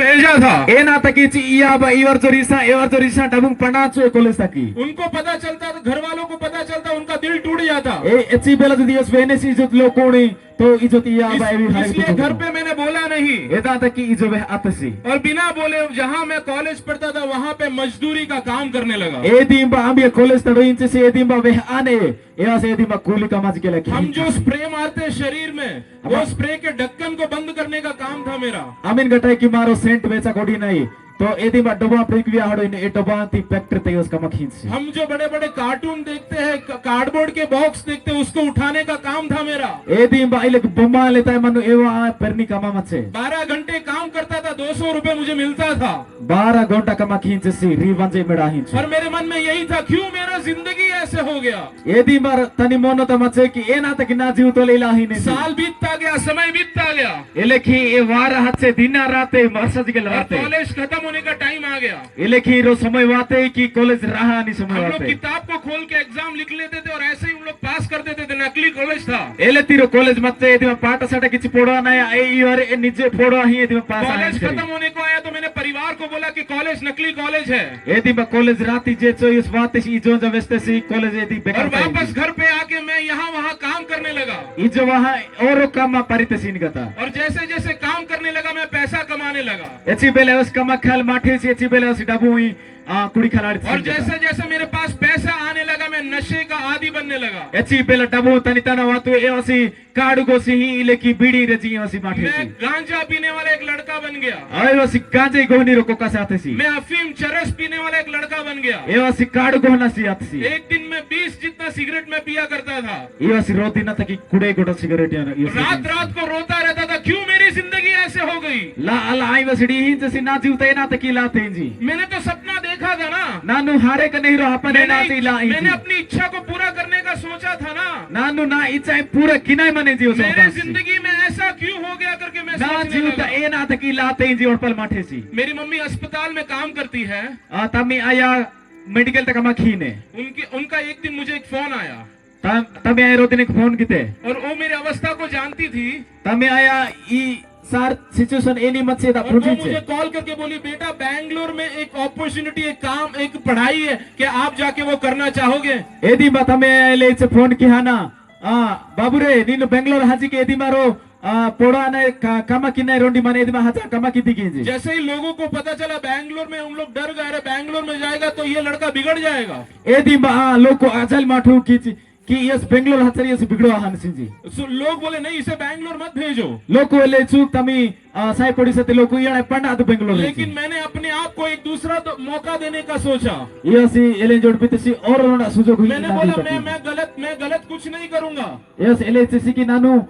भेजा था। ए ना तकीची इया बा इवर जो रिसा डबुंग पणाचो कॉलेज तकी उनको पता चलता, घर वालों को पता चलता, उनका दिल टूट जाता। ए एची बेला जो दिवस वेनेस इजत लोकोणी तो इजत इया बा एवी हाई इसलिए घर पे मैंने बोला नहीं। एदा तकी इजो वे आतसी और बिना बोले जहाँ मैं कॉलेज पढ़ता था वहाँ पे मजदूरी का काम करने लगा। ए दिम्बा आम्बिया कॉलेज तडो इंचे से ए दिम्बा वे आने एवा से दिम्बा कूली कमाज के लकी हम जो स्प्रे मारते शरीर में, वो स्प्रे के ढक्कन को बंद करने का काम था मेरा। आमीन गटाई की मारो सेंट बेचा कोडी नहीं तो एदी मा डबा प्रिकविया हडो इन ए डबा ती फैक्ट्री ते उसका मखींस हम जो बड़े बड़े कार्टून देखते हैं, कार्डबोर्ड के बॉक्स देखते हैं, उसको उठाने का काम था मेरा। एदी मा इले बम्मा लेता है मनु एवा परनी कमा मचे 12 घंटे काम करता था, 200 रुपए मुझे मिलता था। 12 घंटा कमा खींच सी रीवंजे मेड़ा हिंच और मेरे मन में यही था, क्यों मेरा जिंदगी ऐसे हो गया। एदी मार तनी मोनो त मचे कि ए ना तक ना जीव तो लेला ही नहीं साल बीतता गया, समय बीतता गया, इलेखी ए वार हाथ से दिना राते मरसज के लाते कॉलेज खत्म होने का टाइम आ गया। इलेखी रो समय वाते कि कॉलेज रहा नहीं समय हम लोग वाते किताब को खोल के एग्जाम लिख लेते थे और ऐसे ही हम लोग पास कर देते थे। नकली कॉलेज था। एले तीरो कॉलेज मचे एदी पाठ साटा किछि पढ़वा ना ए इवर ए निजे पढ़वा ही एदी पास कॉलेज खत्म होने को आया तो मैंने परिवार को बोला कि कॉलेज नकली कॉलेज है। एदी बा कॉलेज राती जे चो इस बात से जो जबस्ते से कॉलेज एदी और बेकार वापस घर पे आके मैं यहाँ वहाँ काम करने लगा। इजो वहां और काम परित सीन गता और जैसे जैसे काम करने लगा मैं पैसा कमाने लगा। एची बेले उस कमा खाल माठे से एची बेले उस डबुई कुड़ी खलाड़ी और जैसे जैसे मेरे पास पैसा आने लगा मैं नशे का आदी बनने लगा। एची बेले डबु तनी तना वातु एवसी काडु गोसी ही इले की बीड़ी रजी एवसी माठे मैं गांजा पीने वाला एक लड़का बन गया। एवसी गांजे गोनी रो कोका साथे सी मैं अफीम चरस पीने वाला एक लड़का बन गया। एवसी काडु गोना सी आतसी एक दिन में 20 जितना सिगरेट में पिया करता था। एवसी रोती ना तकी कुड़े गोटा सिगरेट या रात रात को रोता रहता था, क्यों मेरी जिंदगी ऐसे हो गई। ला अला आई वसडी ही जसी ना जीवते ना तकी लाते जी मैंने तो सपना देखा था ना। नानु हारे का नहीं रहा अपन मैंने अपनी इच्छा को पूरा करने का सोचा था ना। नानु ना इच्छा पूरा किनाय मने जीव मेरी जिंदगी में ऐसा क्यों हो गया करके मैं ना जीव ता ए ना तकी लाते जी और पल माठे सी। मेरी मम्मी अस्पताल में काम करती है। तमी आया मेडिकल तक मखीने उनका एक दिन मुझे एक फोन आया। तमे आए रोते ने फोन किते और वो मेरी अवस्था को जानती थी। तमे आया ई सार सिचुएशन एनी मत से दा वो मुझे कॉल करके बोली, बेटा बैंगलोर में एक अपॉर्चुनिटी, एक काम, एक पढ़ाई है, क्या आप जाके वो करना चाहोगे। एदी बात हमें ले से फोन किया ना बाबू रे नीनु बेंगलोर हाजी के एदी मारो पोड़ा ने कमा किन्ने रोंडी माने एदी मा हाजा कमा की दिगी जी। जैसे ही लोगों को पता चला बैंगलोर में, हम लोग डर गए, बैंगलोर में जाएगा तो ये लड़का बिगड़ जाएगा। एदी मा लोग को अजल माठू की कि यस बेंगलोर हचरी यस बिगड़ो हानसिन जी। लोग बोले नहीं, इसे बैंगलोर मत भेजो। लोग को ले चूक तमी साई पड़ी से लोग को ये पढ़ना तो बेंगलोर। लेकिन मैंने अपने आप को एक दूसरा तो मौका देने का सोचा। यसी एले जोड़ पितसी और रोना सुजोग हुई। मैंने बोला मैं गलत कुछ नहीं करूंगा। यस एले से कि नानु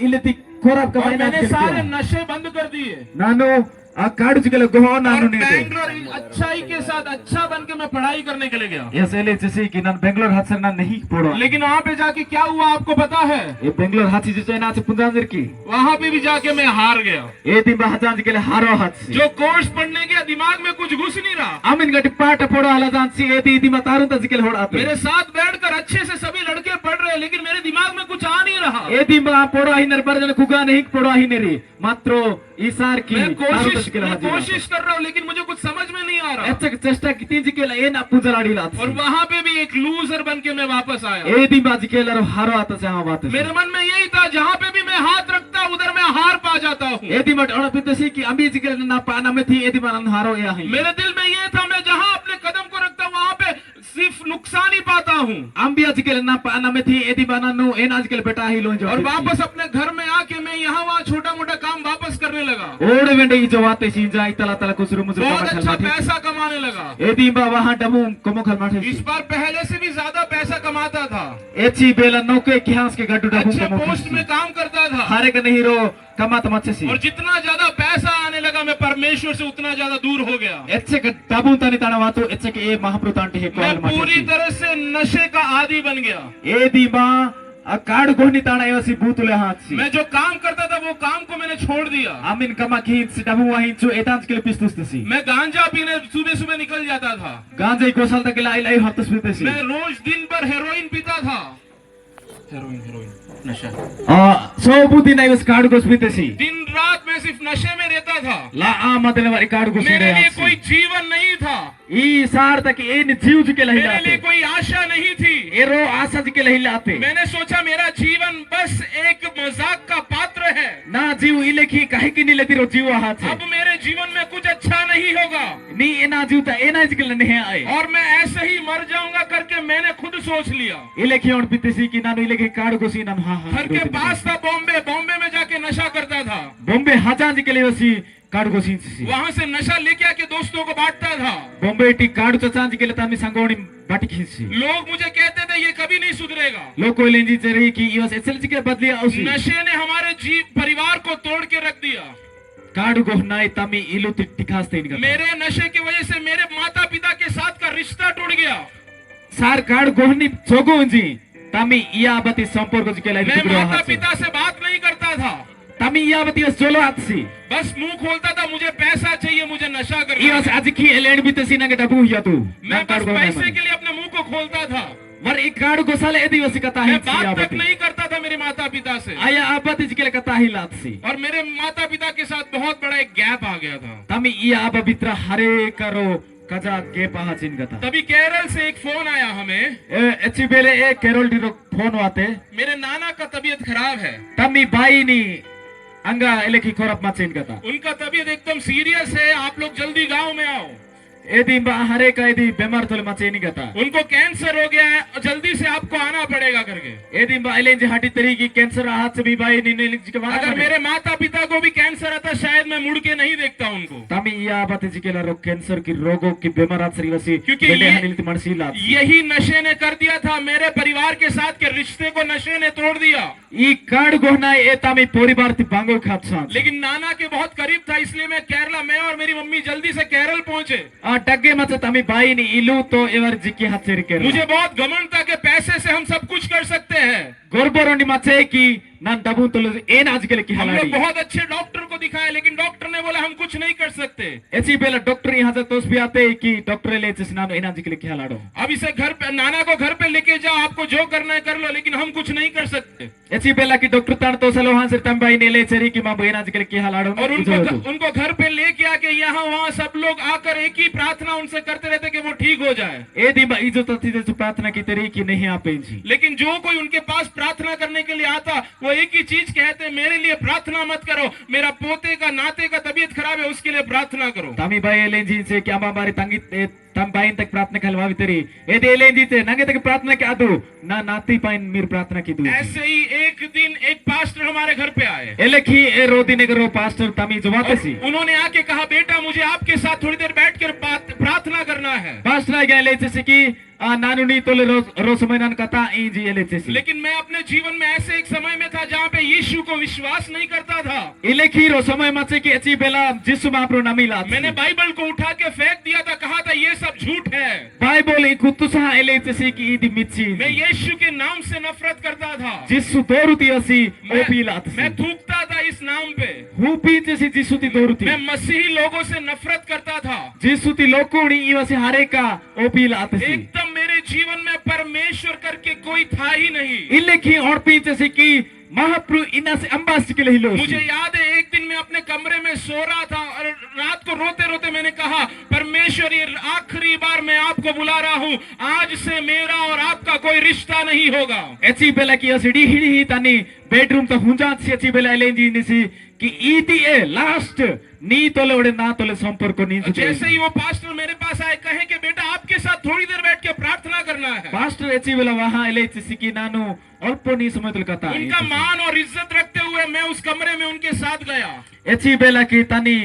इलेती खराब कमाई ना। मैंने सारे नशे बंद कर दिए। नानु काडू जिकले गोहो नानु ने बैंगलोर अच्छाई के साथ अच्छा बन के मैं पढ़ाई करने के लिए गया। यस एले जैसे कि नान बेंगलोर हाथ ना नहीं पढ़ो। लेकिन वहाँ पे जाके क्या हुआ आपको पता है। ये बेंगलोर हाथी जैसे ना से पुंजांजर की वहाँ पे भी जाके मैं हार गया। ये दिन बहजान के लिए हारो हाथ जो कोर्स पढ़ने गया दिमाग में कुछ घुस नहीं रहा। अमिन गट पाठ पढ़ो हला जान सी ये दी मतारू त जिकले होड़ा। मेरे साथ बैठकर अच्छे से सभी लड़के पढ़ रहे, लेकिन मेरे दिमाग में कुछ आ नहीं रहा। ये दी पढ़ो ही नरबर जन खुगा नहीं पढ़ो ही नेरी मात्र ईसार की मैं कोशिश कर रहा हूँ, लेकिन मुझे कुछ समझ में नहीं आ रहा। अच्छा चेष्टा कितनी जी के लिए ना पुजराड़ी लात। और वहाँ पे भी एक लूजर बन के मैं वापस आया। ए दी बाजी के लरो हारो आता से हाँ बात। मेरे मन में यही था, जहाँ पे भी मैं हाथ रखता उधर मैं हार पा जाता हूँ। ए दी मट और पितसी की अम्बी जी के ना पाना में थी ए दी मन हारो या है। मेरे दिल में ये था, मैं जहाँ अपने कदम को रखता हूँ वहाँ पे सिर्फ नुकसान ही पाता हूँ। अम्बिया जी के ना पाना में थी ए दी बनानु ए नाज के बेटा ही लो जो। और वापस अपने घर में आके मैं यहाँ वहाँ छोटा मोटा काम वापस करने लगा। ओड़ वेंडे जो बातें सीन जाए तला तला कुसुरु मुसुरु बहुत अच्छा पैसा कमाने लगा। एदी बा वहां डमू कमो खल माठे। इस बार पहले से भी ज्यादा पैसा कमाता था। एची बेला नौके इतिहास के गड्डू डमू अच्छे पोस्ट में काम करता था। हारे का नहीं रो कमात मच्छे सी। और जितना ज्यादा पैसा आने लगा मैं परमेश्वर से उतना ज्यादा दूर हो गया। एचे का डबू तानी ताना वातो एचे के ए महाप्रतांटी है मैं पूरी तरह से नशे का आदी बन गया। एदी बा काड गोनी ताना एवसी बूतले हाथ सी। मैं जो काम करता था वो काम को मैंने छोड़ दिया। आमिन कमा खींच डबू वहीं जो एतांच के लिए पिस्तुस्तसी। मैं गांजा पीने सुबह सुबह निकल जाता था। गांजा को साल तक लाई लाई हतस पीते सी। मैं रोज दिन भर हेरोइन पीता था। हेरोइन हेरोइन नशा। So budi na iwas kaadu gos pitesi. दिन रात मैं सिर्फ नशे में रहता था, La amadele vari kaadu gos मेरे लिए ide कोई जीवन नहीं था, I sar tak en jiu ji ke मेरे लिए lahilate. कोई आशा नहीं थी। Ero asa ji ke lahilate. मैंने सोचा मेरा जीवन बस एक मजाक का पात्र है, Na jiu ilekhi kahe ki ni leti ro jiu aha अब che. मेरे जीवन में कुछ अच्छा नहीं होगा Ni ena jiu ta ena ji ke nahi aaye. और मैं ऐसे ही मर जाऊंगा करके मैंने खुद सोच लिया। Ilekhi on pitesi ki nanu ilekhi kaadu gos inam ha ha. घर के पास था बॉम्बे, बॉम्बे में जाके नशा करता था, Bombay hajan ji ke lewasi kaadu gos insi. वहां से नशा लेके आके दोस्तों को बांटता था। Bombay ti kaadu chacha ji ke le tami sangoni bati khisi. लोग मुझे कहते थे ये कभी नहीं सुधरेगा। Loko lenji cheri ki iwas SL ji ke badli ausi. नशे ने हमारे परिवार को तोड़ के रख दिया। काडू गोहनाई तमी इलु टिकास्ते इनका मेरे नशे की वजह से मेरे माता पिता के साथ का रिश्ता टूट गया। सार काड गोहनी जोगो उंजी तमी याबती संपर्क जी के लाई मैं टुकड़ो माता हाथ पिता से बात नहीं करता था, तमी याबती वस जोलो हाथसी बस मुंह खोलता था मुझे पैसा चाहिए, मुझे नशा करना इवस है। आज की एलेंड बीते सीना के डबू हिया तू मैं बस पैसे के लिए अपने मुंह को खोलता था, वर एक काड गोसाले एदी वसी कता मैं ही बात तक याबती नहीं करता था मेरे माता पिता से, आया आबती जी के कता ही लातसी और मेरे माता पिता के साथ बहुत बड़ा एक गैप आ गया था। तमी याब बित्र हरे करो कजा के पहा चिन गता तभी केरल से एक फोन आया हमें, एची बेले ए केरल डी फोन वाते मेरे नाना का तबीयत खराब है, तमी बाई नी अंगा एलेकी खोरप मा चिन गता उनका तबीयत एकदम सीरियस है, आप लोग जल्दी गांव में आओ। एदी हरे का एदी बीमार तोले मचे नहीं गता उनको कैंसर हो गया है, जल्दी से आपको आना पड़ेगा करके। एदी एलें जे हटी तरी की कैंसर हाथ से भी भाई नी जी के अगर मेरे माता पिता को भी कैंसर आता शायद मैं मुड़ के नहीं देखता उनको, तमी या बात जी के रो कैंसर की रोगों की बीमार सरी वसी क्योंकि यही नशे ने कर दिया था, मेरे परिवार के साथ के रिश्ते को नशे ने तोड़ दिया। ई कार्ड गोहना ए तमी परिवार ती बांगो खातसा लेकिन नाना के बहुत करीब था, इसलिए मैं केरला, मैं और मेरी मम्मी जल्दी से केरल पहुंचे। टग्गे मचे तमी बाई नी इलू तो एवर जी की हाथ से के मुझे बहुत घमंड था कि पैसे से हम सब कुछ कर सकते हैं। गोरबोरोंडी मचे की नान डबू तो एन आज के की हम लोग हलाड़ी बहुत अच्छे डॉक्टर को दिखाया, लेकिन डॉक्टर ने बोला हम कुछ नहीं कर सकते। एची बेला डॉक्टर यहां से तोस भी आते कि डॉक्टर ले चिसना एन आज के की हलाड़ो अब इसे घर पे, नाना को घर पे लेके जाओ, आपको जो करना है कर लो, लेकिन हम कुछ नहीं कर सकते। एची बेला की डॉक्टर तान तो सलो हां से तम बाई ने ले चरी की मां एन आज के की हलाड़ो और उनको घर पे लेके आके यहाँ वहाँ सब लोग आकर एक ही प्रार्थना उनसे करते रहते कि वो ठीक हो जाए। ए दी बा इज्जत थी जो प्रार्थना की तरी की नहीं आ पेंजी, लेकिन जो कोई उनके पास प्रार्थना करने के लिए आता वो एक ही चीज कहते, मेरे लिए प्रार्थना मत करो, मेरा पोते का नाते का तबीयत खराब है उसके लिए प्रार्थना करो। तमी बाई लेंजी से क्या बारी तंगी तम बाइन तक प्रार्थना खलवावी तरी ए दे लेंजी से नंगे तक प्रार्थना क्या दो ना नाती पाइन मेरी प्रार्थना की दू। ऐसे ही एक दिन एक पास्टर हमारे घर पे आए, एलेखी ए रोदी ने करो पास्टर तमी जवाते सी उन्होंने आके कहा बेटा मुझे आपके साथ थोड़ी देर बैठकर प्रार्थना करना है। पास्टर आ गया ले से की नानुनी तोले रो समय नान कथा इंजी एले से लेकिन मैं अपने जीवन में ऐसे एक समय में था जहाँ पे यीशु को विश्वास नहीं करता था। इलेखी रो समय मचे की अच्छी बेला जिसु महाप्रभु नामी ला मैंने बाइबल को उठा के फेंक दिया था, कहा था ये सब झूठ है। बाइबल ई कुत्तुसा एले से की इदी मिची मैं यीशु के नाम से नफरत करता था। जिसु दोरुती असी ओपी लात मैं थूकता था इस नाम पे। हुपी जैसी जिसु ती दोरुती मैं मसीही लोगों से नफरत करता था। जिसु ती लोकोनी इवसे हारे का ओपी लात सी एकदम मेरे जीवन में परमेश्वर करके कोई था ही नहीं। इलेखी और पीछे से की महाप्रभु इना से अंबास के लिए लो। मुझे याद है एक दिन मैं अपने कमरे में सो रहा था और रात को रोते रोते मैंने कहा परमेश्वर ये आखिरी बार मैं आपको बुला रहा हूँ, आज से मेरा और आपका कोई रिश्ता नहीं होगा। एची बेला की असडी हिड़ी ही तानी बेडरूम तो हुंजात सी एची बेला एलेंजी निसी कि इती ए लास्ट नी तोले ओडे ना तोले संपर्क नी। जैसे ही वो पास्टर मेरे पास आए कहे कि बेटा आपके साथ थोड़ी देर बैठ के प्रार्थना करना है। पास्टर एची बेला वहां एले चिसी नानु अल्पो नी समय तोल कथा उनका मान और इज्जत रखते हुए मैं उस कमरे में उनके साथ गया। एची बेला की तानी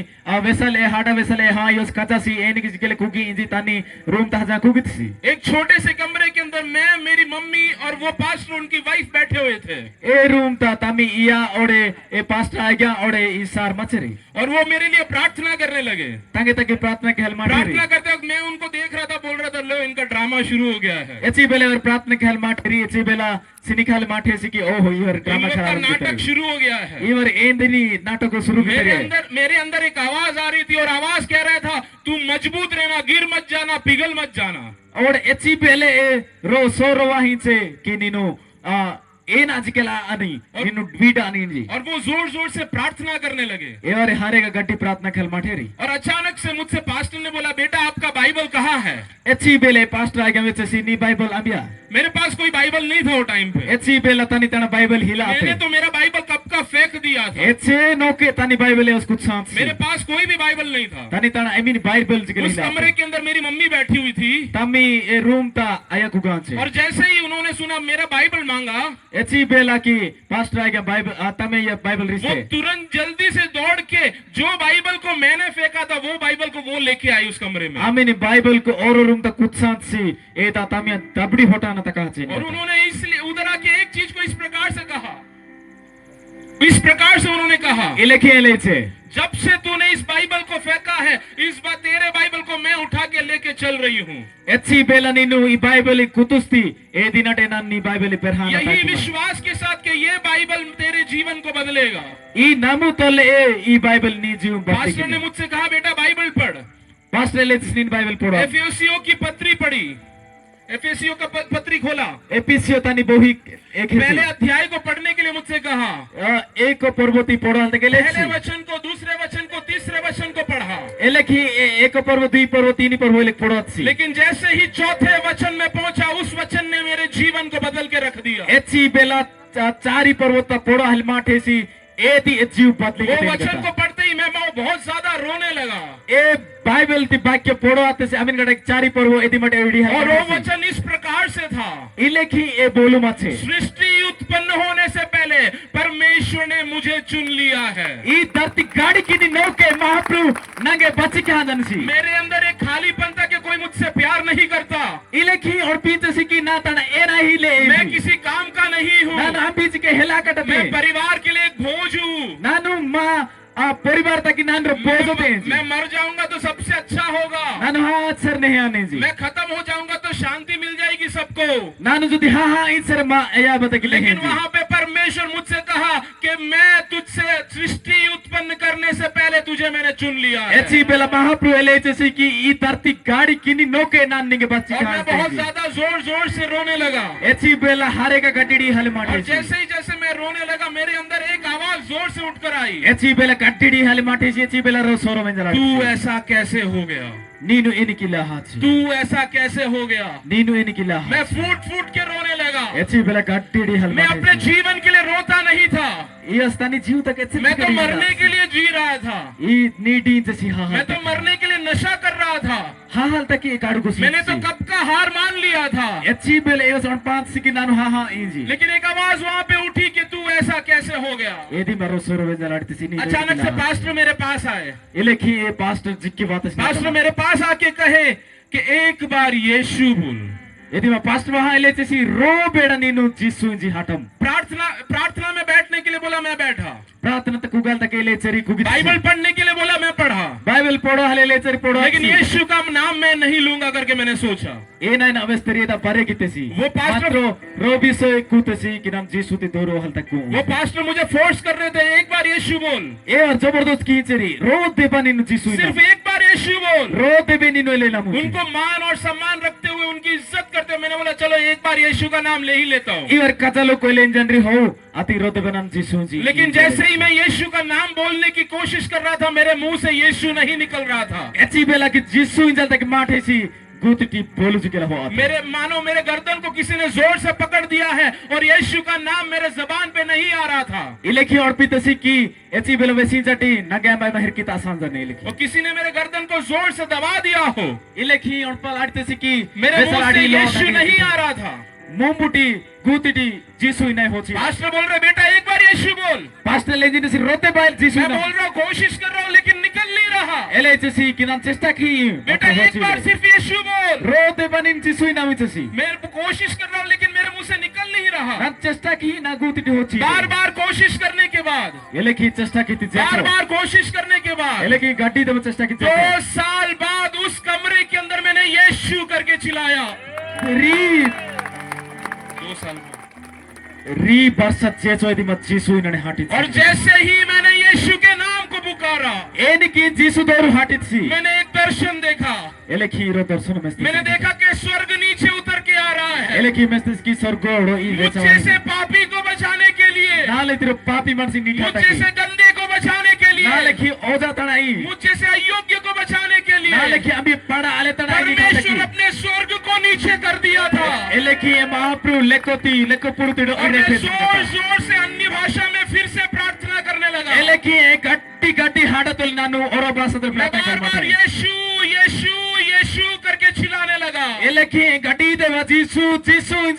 वेसले हाडा वेसले हां योस कचासी एनी की गेले कुकी इंजी तानी रूम ता जा कुगित सी एक छोटे से कमरे के अंदर मैं, मेरी मम्मी और वो पास्टर उनकी वाइफ बैठे हुए थे। ए रूम ता तामी इया ओडे ए पास्टर आ गया ओडे इसार मचरी और वो मेरे लिए प्रार्थना करने लगे। तांगे तक प्रार्थना के हलमा प्रार्थना करते वक्त मैं उनको देख रहा था, बोल रहा था लो इनका ड्रामा शुरू हो गया है। एची बेला और प्रार्थना के हलमा ठरी एची बेला सिनिखाल माठे सी की ओहो इवर ड्रामा खराब नाटक शुरू हो गया है। इवर एंदनी नाटक को शुरू मेरे अंदर एक आवाज आ रही थी और आवाज कह रहा था तू मजबूत रहना, गिर मत जाना, पिघल मत जाना। और एची पहले रो सो रोवा ही से कि नीनो ಏನ್ ಆಜಿಕೆಲ್ಲ ಅನಿ ನಿನ್ನು ಬೀಡ ಅನಿಂಜಿ और वो जोर जोर से प्रार्थना करने लगे ಏವರೆ ಹಾರೆಗ ಗಟ್ಟಿ ಪ್ರಾರ್ಥನಾ ಖಲ್ ಮಾಠೇರಿ और अचानक से मुझसे पास्टर ने बोला बेटा आपका बाइबल कहाँ है ಎಚ್ಚಿ ಬೇಲೆ ಪಾಸ್ಟರ್ ಆಗ ವೆಚ್ಚಸಿ ನೀ ಬೈಬಲ್ ಅಂಬಿಯಾ मेरे पास कोई बाइबल नहीं था वो टाइम पे ಎಚ್ಚಿ ಬೇಲ ತನಿ ತನ ಬೈಬಲ್ ಹಿಲಾ मैंने तो मेरा बाइबल कब का फेंक दिया था ಎಚ್ಚೆ ನೋಕೆ ತನಿ ಬೈಬಲ್ ಎಸ್ ಕುछ सांस मेरे पास कोई भी बाइबल नहीं था तनी तन आई मीन बाइबल जिके उस कमरे के अंदर मेरी मम्मी बैठी हुई थी तमी ए रूम ता आया कुगांचे और जैसे ही उन्होंने सुना मेरा बाइबल मांगा एची बेला की पास्टर आएगा बाइबल तमे ये बाइबल वो रिश्ते तुरंत जल्दी से दौड़ के जो बाइबल को मैंने फेंका था वो बाइबल को वो लेके आई उस कमरे में आमीन बाइबल को और रूम ता कुछ सांस सी ए ता तमे दबड़ी हटाना ता काचे और उन्होंने इसलिए उधर आके एक चीज को इस प्रकार से कहा इस प्रकार से उन्होंने कहा इलेखे लेचे जब से तूने इस बाइबल को फेंका है इस बार तेरे बाइबल को मैं उठा के लेके चल रही हूँ एची बेला नीनु ई बाइबल कुतुस्ती ए दिनटे नन्नी बाइबल पेरहाना यही विश्वास के साथ कि ये बाइबल तेरे जीवन को बदलेगा ई नामु तले ए ई बाइबल नी जीव पास्टर ने मुझसे कहा बेटा बाइबल पढ़ पास्टर ले नीन बाइबल पढ़ो एफएससीओ की पत्री पढ़ी एफएससीओ का पत्री खोला एपीसीओ तनी बोही एक पहले अध्याय को पढ़ने के लिए मुझसे कहा एक पर्वती पढ़ो हल के पहले वचन को दूसरे वचन को तीसरे वचन को पढ़ा एलखी एक पर्व दुई पर्व तीन पर्व लेख पढ़ो छी लेकिन जैसे ही चौथे वचन में पहुंचा उस वचन ने मेरे जीवन को बदल के रख दिया एची बेला चारी पर्वत पढ़ो हल माठेसी एती जीव बदली वो वचन को पढ़ते ही मैं बहुत ज्यादा रोने लगा ए बाइबल ती वाक्य पढ़ो आते से अमीन गडक चारी पर्व एदी मटे एडी है और वो वचन इस प्रकार से था इलेखी ए बोलू माछे सृष्टि उत्पन्न होने से पहले परमेश्वर ने मुझे चुन लिया है ई धरती गाड़ी की नौके महाप्रभु नंगे बच्चे के हाथन सी मेरे अंदर एक खालीपन था कि कोई मुझसे प्यार नहीं करता इलेखी और पीछे से की ना तना ए नहीं ले मैं किसी काम का नहीं हूँ ना हम बीच के हिला कट मैं परिवार के लिए एक बोझ हूँ नानु माँ परिवार तक नान बोझ होते हैं मैं मर जाऊंगा तो सबसे अच्छा होगा नानु हाँ सर नहीं आने जी मैं खत्म हो जाऊंगा तो शांति मिल जाएगी सबको नानु जो हाँ हाँ इन सर माँ या बता कि लेकिन वहाँ पे परमेश्वर मुझसे कहा कि मैं तुझसे सृष्टि उत्पन्न करने से पहले तुझे मैंने चुन लिया है ऐसी बेला महाप्रभु ले जैसे कि ई धरती गाड़ी किनी नौके नान के बच्चे और मैं बहुत ज्यादा जोर जोर से रोने लगा ऐसी बेला हारे का गड्डी हल माटे और जैसे ही मैं रोने लगा मेरे अंदर एक आवाज जोर से उठकर आई ऐसी बेला गड्डी हल माटे ऐसी बेला रो सोरो में जला तू ऐसा कैसे हो गया नीनु इनकी लाहात तू ऐसा कैसे हो गया नीनु इनकी लाहात मैं फूट फूट के रोने लगा ऐसी बेला गड्डी हल मैं अपने जीवन के लिए रोता नहीं था ये स्थानीय जीव तक ऐसे मैं तो मरने के लिए जी रहा था ये नीडी जैसी हाँ मैं तो मरने के लिए नशा कर रहा था हाँ हाल तक ये काढ़ को मैंने तो कब का हार मान लिया था अच्छी बेले ये 5 सेकंड नानु हाँ हाँ इंजी लेकिन एक आवाज वहाँ पे उठी कि तू ऐसा कैसे हो गया यदि मरो सोरो में जलाड़ती सी नहीं अचानक से पास्टर मेरे पास आए ये लेखी ये पास्टर जिक्की बात है पास्टर मेरे पास आके कहे कि एक बार यीशु बोल यदि मैं पास्टर वहाँ ले चेसी रो बेड़ा नीनु जीसु जी हटम प्रार्थना में बैठने के लिए बोला मैं बैठा प्रार्थना तक उगल तक ले चरी कुगी बाइबल पढ़ने के लिए बोला मैं पढ़ा बाइबल पढ़ो हले ले चरी पढ़ो लेकिन यीशु का नाम मैं नहीं लूंगा करके मैंने सोचा ए ना ना अवस्थरी दा परे कितेसी वो पास्टर रो भी से कुतेसी कि नाम जीसु ते दोरो हल तक वो पास्टर मुझे फोर्स कर रहे थे एक बार यीशु बोल ए और जबरदस्त की चरी रो देबा नीनु जीसु सिर्फ एक बार यीशु बोल रो देबे नीनु ले नामु उनको मान और सम्मान रखते हुए उनकी इज्जत करते हुए मैंने बोला चलो एक बार यीशु का नाम ले ही लेता हूँ इवर कचलो कोई लेंजनरी हो अति रो देबे नाम जीसु जी लेकिन जैसे ही मैं यीशु का नाम बोलने की कोशिश कर रहा था मेरे मुंह से यीशु नहीं निकल रहा था ऐसी बेला कि जीसु इंजल तक माठे सी गुतटी बोलू चुके रहो मेरे गर्दन को किसी ने जोर से पकड़ दिया है और यीशु का नाम मेरे जबान पे नहीं आ रहा था इलेखी और पीतसी की ऐसी बेला वैसी जटी नगे मैं महर की तासान जने इलेखी और किसी ने मेरे गर्दन को जोर से दबा दिया हो इलेखी और पलाटते की मेरे मुंह से यीशु नहीं आ रहा था मुंबुटी गुतटी जीसु ही नहीं होती पास्टर बोल रहे बेटा एक बार यीशु बोल पास्टर लेंजिन से रोते बाइल जीसु मैं बोल रहा हूँ कोशिश कर रहा हूँ लेकिन निकल नहीं रहा एलएचसी की नाम चेष्टा की बेटा एक बार सिर्फ यीशु बोल रोते बनिन जीसु ही नाम चेसी मैं कोशिश कर रहा हूँ लेकिन मेरे मुंह से निकल नहीं रहा ना चेष्टा की ना गुतटी होती बार बार कोशिश करने के बाद एलेखी चेष्टा की थी बार बार कोशिश करने के बाद एलेखी गाड़ी दम चेष्टा की 2 साल बाद उस कमरे के अंदर मैंने यीशु करके चिल्लाया 2 साल री बरसत जेचो यदि मत जीसु इन्होंने हाटी और जैसे ही मैंने यीशु के नाम को पुकारा एनकी जीसु दोरू हाटित सी मैंने एक दर्शन देखा एलेखी रो दर्शन में मैंने देखा कि स्वर्ग नीचे उतर के आ रहा है एलेखी में की स्वर्ग ओड़ो ई मुझसे से पापी को नाले तिरो पापी मनसी नीठा मुझ तकी जैसे गंदे को बचाने के लिए, नाले की ओजा तणाई मुझ जैसे अयोग्य को बचाने के लिए नाले की अभी पड़ा आले तणाई नीठा परमेश्वर तकी अपने स्वर्ग को नीचे कर दिया था। एले की ये महाप्रभु लेको पुरुतिडो और इरे मैं थे जोर जोर से अन्य भाषा में फिर से प्रार्थना करने लगा। एले की एक गट्टी हाडतुल नानु और भाषातुल मैं प्रार्थना बार बार करमते यीशु यीशु यीशु करके चिल्लाने लगा। एले की गट्टी देवा जीसु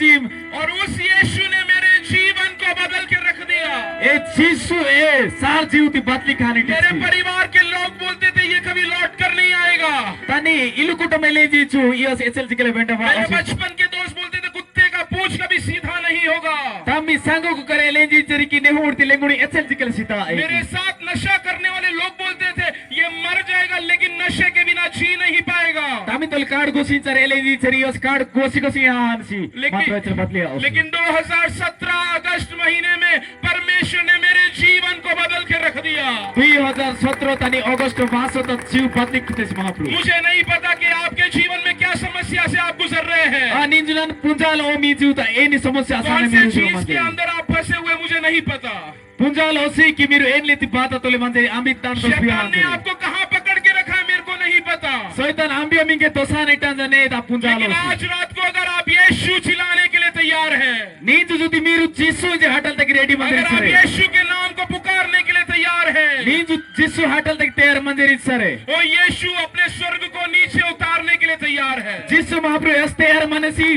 जिम और उस यीशु ने मेरे जीवन को बदल के रख दिया। ए जीसु ए सार जीवती बदली खाने मेरे परिवार के लोग बोलते थे ये कभी लौट कर नहीं आएगा। तनी इलु कुटुंबेले जीचु इयस एसएलसी के वेंट मेरे बचपन के दोस्त बोलते थे कुत्ते का पूंछ कभी सीधा नहीं होगा। तम्मी संगो को करे लेंजी चरिकी नेहुर्ती लेंगुनी एसएलसी के सीता मेरे साथ नशा करने वाले लोग बोलते थे ये मर जाएगा लेकिन नशे के बिना जी नहीं पाएगा। तमी तोल कार्ड गोसी चरे लेंजी चरियस कार्ड गोसी हानसी लेकिन 2017 अगस्त महीने में परमेश्वर ने मेरे जीवन को बदल के रख दिया। 2017 तनी अगस्त मासो तक जीव बदली कितेस महाप्रभु। मुझे नहीं पता कि आपके जीवन में क्या समस्या से आप गुजर रहे हैं। निंजुलन पुंजाल ओमी जीवता एनी समस्या कौन से चीज के अंदर आप फंसे हुए मुझे नहीं पता। पुंजाल ओसी कि मेरो एन लेती बात तोले मंजे अमित तान तो शैतान ने आपको कहां पकड़ के रखा है मेरे को नहीं पता। शैतान आंबिया मिंगे तोसा नहीं टांजने दा पुंजाल लेकिन आज रात को अगर आप यीशु चिल्लाने के लिए तैयार हैं, नींजु जुदी मीरु जीसु जे हटल तक रेडी मंदिर अगर आप यीशु के नाम को पुकारने के लिए तैयार हैं, नींजु जीसु हटल तक तैयार मंदिर सरे वो यीशु अपने स्वर्ग को नीचे उतारने के लिए तैयार है। जीसु महाप्रभु यस तैयार मनसी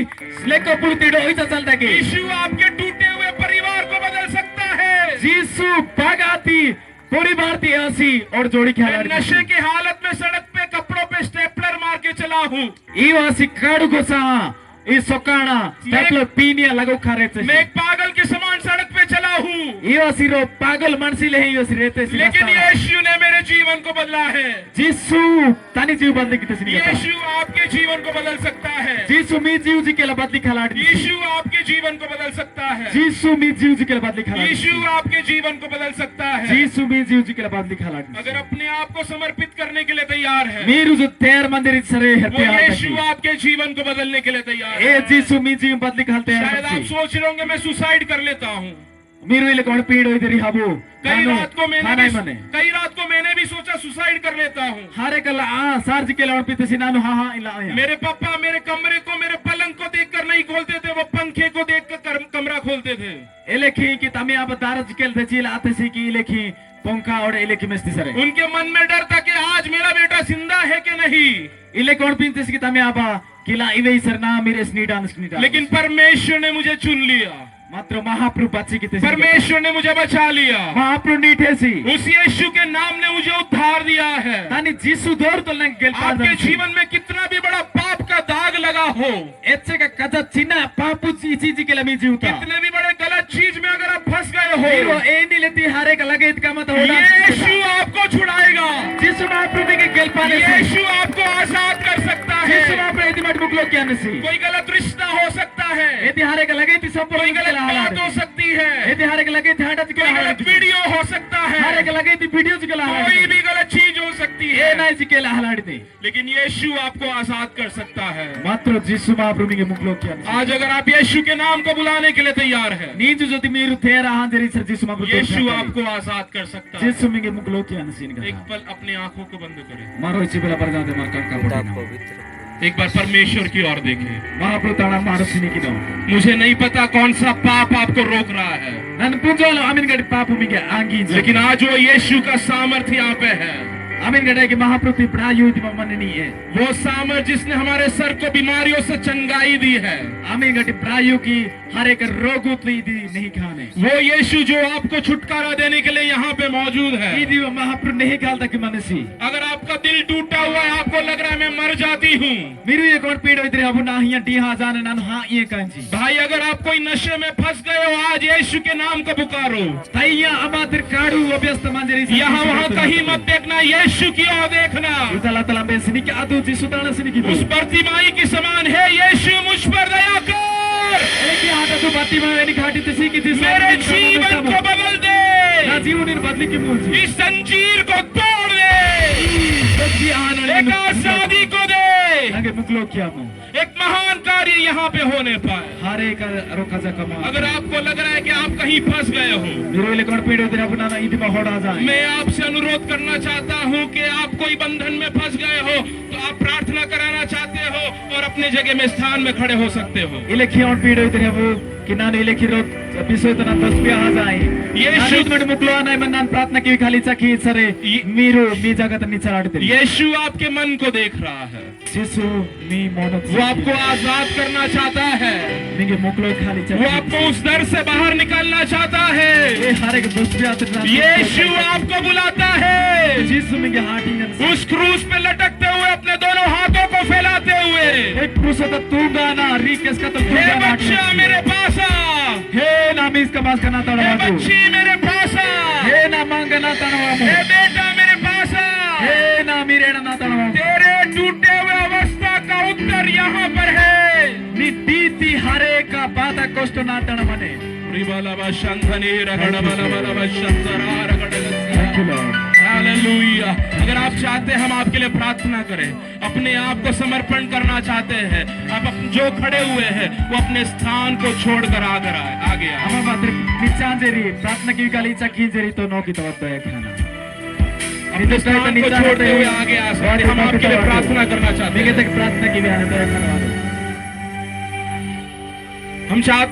लेको पुरतिडो इचा चलता के यीशु आपके टूटे हुए परिवार को बदल सकता है। जीसु बागाती परिवार ती हसी और जोड़ी खेला नशे की हालत में सड़क पे कपड़ों पे स्टेपलर मार के चला हूँ। इवासी काडू गोसा इस सोकाना स्टेपलर पीनिया लगो खारे थे। मैं एक पागल के समान सड़क पे चला हूँ। इवासी रो पागल मनसी ले ही इवासी रहते सी। लेकिन यीशु ने मेरे जीवन को बदला है। जीसु तानी जीव बदले कितने सी। यीशु आपके जीवन को बदल सकता है। जीसु मी जीव जी के बदली खिलाड़ी। यीशु आपके जीवन को बदल सकता है। जीसु मी जीव जी के बदली खिलाड़ी। यीशु आपके जीवन को बदल सकता है। जीसु मी जीव जी के बदली खिलाड़ी। अगर अपने आप को समर्पित करने के लिए तैयार है, मीरु जो तैयार मंदिर सरे वो यीशु आपके जीवन को बदलने के लिए तैयार है। ए जीसु मी जीव बदली खालते हैं। शायद आप सोच रहे होंगे मैं सुसाइड कर लेता हूँ। मीरु इले कौन पीड़ हुई तेरी हाबू। कई रात को मैंने भी सोचा सुसाइड कर लेता हूँ। हारे कल सार जी के लाउड पीते सिनानु हाँ इला आया। मेरे पापा मेरे कमरे को मेरे पलंग को देखकर नहीं खोलते थे, वो पंखे को देखकर कमरा खोलते थे। एलेखी कि तमे आप दारज के दचिल आते सी कि इलेखी पंखा और इलेखी मस्ती सरे। उनके मन में डर था कि आज मेरा बेटा जिंदा है कि नहीं। इले कौन पीते सी कि तमे आप किला इवे सरना मेरे स्नीडान। लेकिन परमेश्वर ने मुझे चुन लिया। मात्र महाप्रभु बच्चे की परमेश्वर ने मुझे बचा लिया। महाप्रभु नीठे सी उस यीशु के नाम ने मुझे उद्धार दिया है। तानी जीसु दौर तो लंग गेल। आपके जीवन में कितना भी बड़ा पाप का दाग लगा हो, ऐसे का कदा चिन्ना पापू चीज के लमी जीवता। कितने भी बड़े गलत चीज में अगर आप फंस गए हो, वो ए नहीं लेती हारे का लगे इसका मत हो। यीशु आपको छुड़ाएगा। जीसु महाप्रभु के गेल पाने से यीशु आपको आजाद कर सकता है। जीसु महाप्रभु इति मत मुकलो क्या नसी। कोई गलत रिश्ता हो सकता है, इति हारे का लगे इति सब कोई गलत बात हो सकती है, इति हारे का लगे इति हाडा कोई गलत वीडियो हो सकता है, हारे का लगे इति वीडियो के ला कोई भी गलत चीज हो सकती है। ए नहीं के ला हलाड़ी। लेकिन यीशु आपको आजाद कर सकता है। मात्र जीसु महाप्रभु के मुकलो क्या। आज अगर आप यीशु के नाम को बुलाने के लिए तैयार है, नीजु जो मीरु तेरा हांजरी सर जीसु महाप्रभु यीशु आपको आजाद कर सकता है। जीसु के मुकलो क्या नसीन का। एक पल अपनी आंखों को बंद करें। मारो इसी बेला पर जाते मार का एक बार परमेश्वर की ओर देखें। महाप्रभु ताड़ा मारो सिनी की दो। मुझे नहीं पता कौन सा पाप आपको रोक रहा है। नन पुंजोलो आमीन गड पापु मिगे आंगी। लेकिन आज वो यीशु का सामर्थ्य यहाँ पे है। आमीन गड के महाप्रभु प्रायु दी मननी है। वो सामर्थ्य जिसने हमारे सर को बीमारियों से चंगाई दी है। आमीन गड प्रायु की हर एक रोग दी नहीं खाने। वो यीशु जो आपको छुटकारा देने के लिए यहाँ पे मौजूद है। ये वो महाप्रभु नहीं खालता कि मनसी। अगर आपका दिल टूटा हुआ है, आपको लग रहा है मैं मर जाती हूँ, मेरू ये कौन पीड़ इधर अब ना हिया डी हाँ जाने ना हाँ ये कांची। भाई अगर आप कोई नशे में फंस गए हो, आज यीशु के नाम को पुकारो। तैया अमातिर काड़ू अभ्यस्त मंजरी। यहाँ वहाँ कहीं मत देखना, यीशु की ओर देखना। उतला तला में सिनी की आदू जी सुताना सिनी की। उस प्रतिमाई के समान है यीशु मुझ पर दया कर। एक हाथ तो बाती में नहीं खाटी तसी की थी। मेरे जीवन को बदल दे। ना जीवन इन बदली की मूर्ति। इस जंजीर को तोड़ दे। एक आजादी को दे। ನಂಗೆ ಮುಕ್ಲೋಕ್ಯಾಮ एक महान कार्य यहाँ पे होने पाए। हारे कर रोकाजा कमा अगर आपको लग रहा है कि आप कहीं फंस गए हो, మీరు ಇಲ್ಲಿ ಕೊಂಡ್ಪೀಡೋದ್ರೆ अपना इदिमा होड़ा जाए मैं आपसे अनुरोध करना चाहता हूँ कि आप कोई बंधन में फंस गए हो तो आप प्रार्थना कराना चाहते हो और अपने जगह में स्थान में खड़े हो सकते हो। ಇಲ್ಲಿ ಕೊಂಡ್ಪೀಡೋದ್ರೆ ಅವು कि ನಾನು ಇಲ್ಲಿ ಕಿರೋ ಬಿಸೋತ ನಾನು ತಸ್ಬಿಯ ಹಾಜಾಯಿ ಯೇಸು ನಾನು ಮುಕ್ಲೋ ಆನೈ ಮನ್ ನಾನು ಪ್ರಾರ್ಥನಾ की खाली चकी सरे మీరు మీ జగత నిచ్చలాడుతుంది यीशु आपके मन को देख रहा है, ಯೇಸು మీ ಮೋನ वो आपको आजाद करना चाहता है, ನಿಮಗೆ ಮುಕ್ಲೋ खाली वो चकी आपको उस दर से बाहर निकालना चाहता है। ए हारे के तस्बिया आते यीशु आपको बुलाता है, यीशु मिगे हाटिंग उस क्रूस पे लटकते हुए अपने दोनों हाथों को फैलाते हुए, एक पुरुषता तूगाना रिकेस का तो हे बच्चा मेरे पास आ, हे नाम इसका पास करना हे तड़वा बच्ची मेरे पास आ, हे ना मांगना तड़वा हे बेटा मेरे पास आ, हे ना मीरेना ना तड़वा तेरे टूटे हुए अवस्था का उत्तर यहाँ पर है। नी दीती हरे का बाधा कष्ट ना तड़मने हालेलुया। अगर आप चाहते हैं हम आपके लिए प्रार्थना करें, अपने आप को समर्पण करना चाहते हैं, आप जो खड़े हुए हैं वो अपने स्थान को छोड़कर आगे आए। हम मात्र निचांजेरी प्रार्थना की काली चकी जेरी तो नो की तवद्दो है खाना अपने स्थान को छोड़ते हुए आगे आ सकते। हम आपके लिए प्रार्थना करना चाहते हैं, तक प्रार्थना की भी आने तो खाना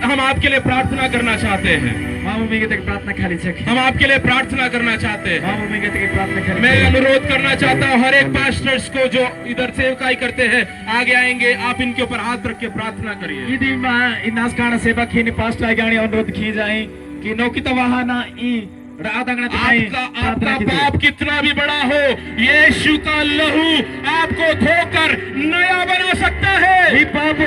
हम आपके लिए प्रार्थना करना चाहते हैं, मामू मिगे तक प्रार्थना खाली चकी हम आपके लिए प्रार्थना करना चाहते हैं। मामू मिगे तक प्रार्थना खाली मैं अनुरोध करना चाहता हूँ हर एक पास्टर्स को जो इधर सेवकाई करते हैं आगे आएंगे, आप इनके ऊपर हाथ रख के प्रार्थना करिए। इदी मा इनास काना सेवा खीनी पास्ट आए गाणी अनुरोध की जाए कि नौकित वहाना ई आपका पाप कितना भी बड़ा हो, यीशु का लहू आपको धोकर नया बना सकता है। पाप